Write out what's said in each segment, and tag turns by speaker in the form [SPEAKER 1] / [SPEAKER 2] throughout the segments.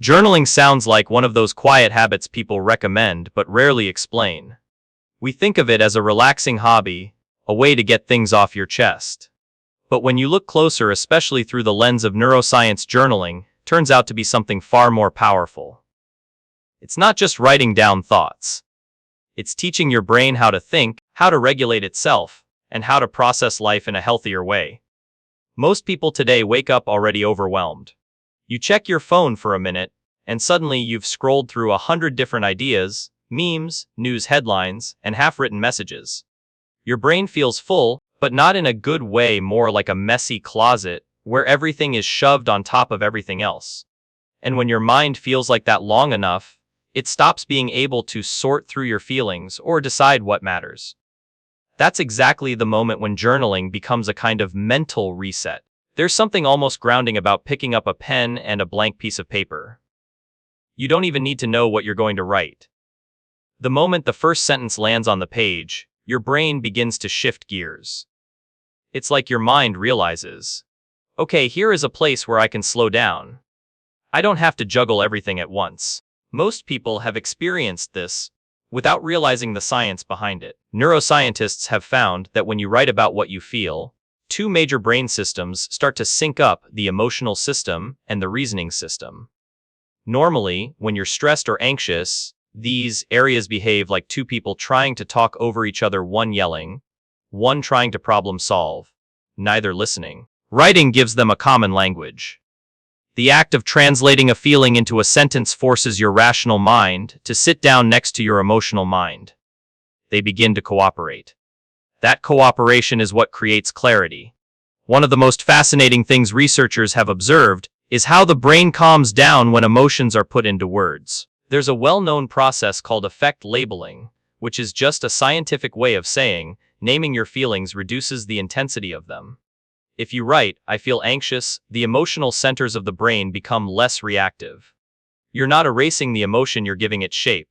[SPEAKER 1] Journaling sounds like one of those quiet habits people recommend but rarely explain. We think of it as a relaxing hobby, a way to get things off your chest. But when you look closer, especially through the lens of neuroscience, journaling turns out to be something far more powerful. It's not just writing down thoughts. It's teaching your brain how to think, how to regulate itself, and how to process life in a healthier way. Most people today wake up already overwhelmed. You check your phone for a minute, and suddenly you've scrolled through 100 different ideas, memes, news headlines, and half-written messages. Your brain feels full, but not in a good way, more like a messy closet where everything is shoved on top of everything else. And when your mind feels like that long enough, it stops being able to sort through your feelings or decide what matters. That's exactly the moment when journaling becomes a kind of mental reset. There's something almost grounding about picking up a pen and a blank piece of paper. You don't even need to know what you're going to write. The moment the first sentence lands on the page, your brain begins to shift gears. It's like your mind realizes, okay, here is a place where I can slow down. I don't have to juggle everything at once. Most people have experienced this without realizing the science behind it. Neuroscientists have found that when you write about what you feel, two major brain systems start to sync up: the emotional system and the reasoning system. Normally, when you're stressed or anxious, these areas behave like two people trying to talk over each other, one yelling, one trying to problem solve, neither listening. Writing gives them a common language. The act of translating a feeling into a sentence forces your rational mind to sit down next to your emotional mind. They begin to cooperate. That cooperation is what creates clarity. One of the most fascinating things researchers have observed is how the brain calms down when emotions are put into words. There's a well-known process called affect labeling, which is just a scientific way of saying naming your feelings reduces the intensity of them. If you write, "I feel anxious," the emotional centers of the brain become less reactive. You're not erasing the emotion, you're giving it shape.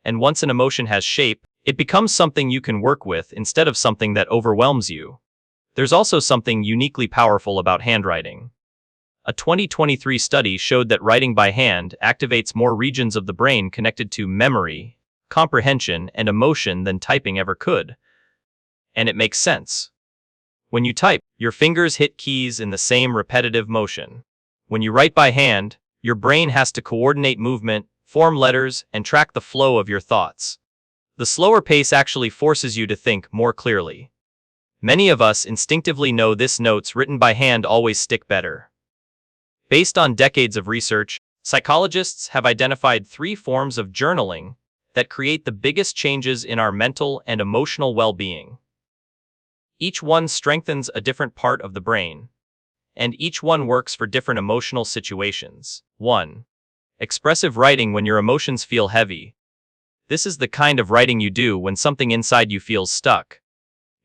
[SPEAKER 1] And once an emotion has shape, it becomes something you can work with instead of something that overwhelms you. There's also something uniquely powerful about handwriting. A 2023 study showed that writing by hand activates more regions of the brain connected to memory, comprehension, and emotion than typing ever could. And it makes sense. When you type, your fingers hit keys in the same repetitive motion. When you write by hand, your brain has to coordinate movement, form letters, and track the flow of your thoughts. The slower pace actually forces you to think more clearly. Many of us instinctively know this: notes written by hand always stick better. Based on decades of research, psychologists have identified 3 forms of journaling that create the biggest changes in our mental and emotional well-being. Each one strengthens a different part of the brain, and each one works for different emotional situations. 1. Expressive writing when your emotions feel heavy. This is the kind of writing you do when something inside you feels stuck.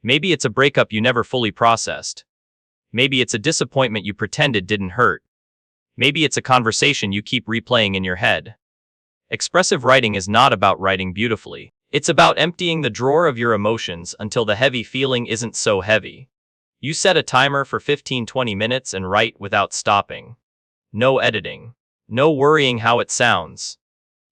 [SPEAKER 1] Maybe it's a breakup you never fully processed. Maybe it's a disappointment you pretended didn't hurt. Maybe it's a conversation you keep replaying in your head. Expressive writing is not about writing beautifully. It's about emptying the drawer of your emotions until the heavy feeling isn't so heavy. You set a timer for 15-20 minutes and write without stopping. No editing. No worrying how it sounds.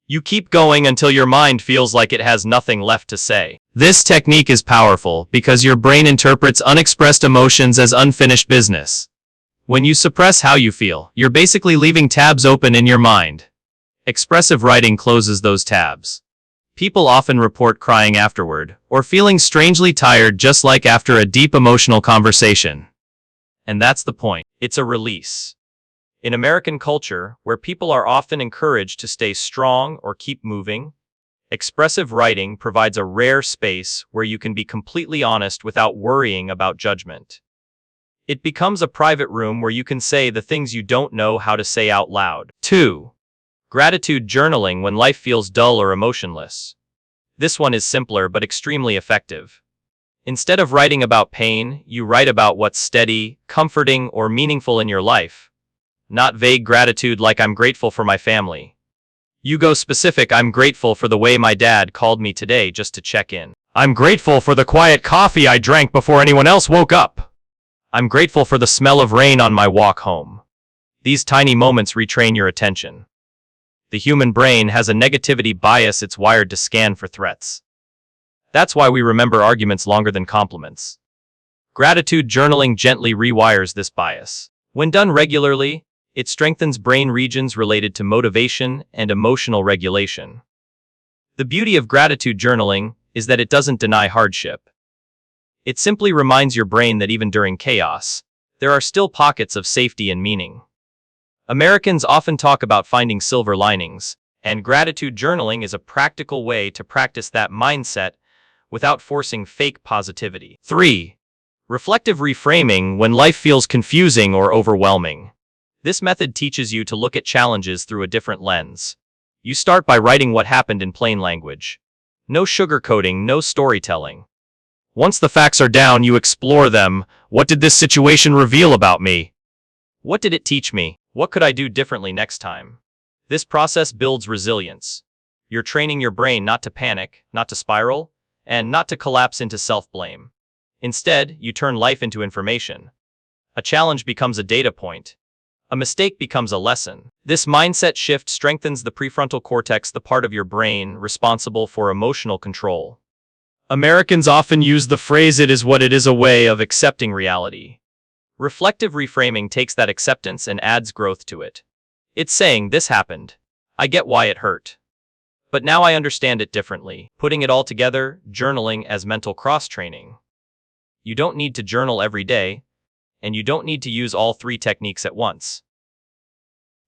[SPEAKER 1] You keep going until your mind feels like it has nothing left to say. This technique is powerful because your brain interprets unexpressed emotions as unfinished business. When you suppress how you feel, you're basically leaving tabs open in your mind. Expressive writing closes those tabs. People often report crying afterward, or feeling strangely tired just like after a deep emotional conversation. And that's the point. It's a release. In American culture, where people are often encouraged to stay strong or keep moving, expressive writing provides a rare space where you can be completely honest without worrying about judgment. It becomes a private room where you can say the things you don't know how to say out loud. 2. Gratitude journaling when life feels dull or emotionless. This one is simpler but extremely effective. Instead of writing about pain, you write about what's steady, comforting, or meaningful in your life. Not vague gratitude like "I'm grateful for my family." You go specific: "I'm grateful for the way my dad called me today just to check in. I'm grateful for the quiet coffee I drank before anyone else woke up. I'm grateful for the smell of rain on my walk home." These tiny moments retrain your attention. The human brain has a negativity bias. It's wired to scan for threats. That's why we remember arguments longer than compliments. Gratitude journaling gently rewires this bias. When done regularly, it strengthens brain regions related to motivation and emotional regulation. The beauty of gratitude journaling is that it doesn't deny hardship. It simply reminds your brain that even during chaos, there are still pockets of safety and meaning. Americans often talk about finding silver linings, and gratitude journaling is a practical way to practice that mindset without forcing fake positivity. 3. Reflective reframing when life feels confusing or overwhelming. This method teaches you to look at challenges through a different lens. You start by writing what happened in plain language. No sugarcoating, no storytelling. Once the facts are down, you explore them. What did this situation reveal about me? What did it teach me? What could I do differently next time? This process builds resilience. You're training your brain not to panic, not to spiral, and not to collapse into self-blame. Instead, you turn life into information. A challenge becomes a data point. A mistake becomes a lesson. This mindset shift strengthens the prefrontal cortex, the part of your brain responsible for emotional control. Americans often use the phrase "it is what it is," a way of accepting reality. Reflective reframing takes that acceptance and adds growth to it. It's saying, "This happened. I get why it hurt. But now I understand it differently." Putting it all together, journaling as mental cross-training. You don't need to journal every day, and you don't need to use all 3 techniques at once.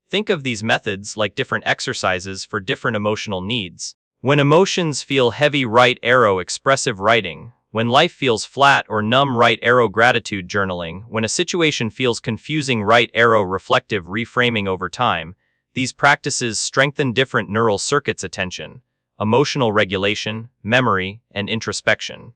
[SPEAKER 1] Think of these methods like different exercises for different emotional needs. When emotions feel heavy, right arrow expressive writing. When life feels flat or numb, right arrow gratitude journaling. When a situation feels confusing, right arrow reflective reframing. Over time, these practices strengthen different neural circuits: attention, emotional regulation, memory, and introspection.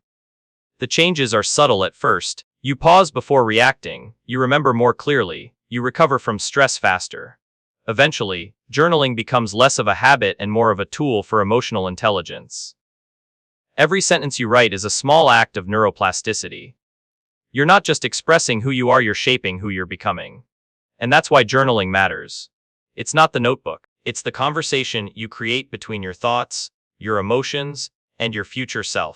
[SPEAKER 1] The changes are subtle at first. You pause before reacting, you remember more clearly, you recover from stress faster. Eventually, journaling becomes less of a habit and more of a tool for emotional intelligence. Every sentence you write is a small act of neuroplasticity. You're not just expressing who you are, you're shaping who you're becoming. And that's why journaling matters. It's not the notebook, it's the conversation you create between your thoughts, your emotions, and your future self.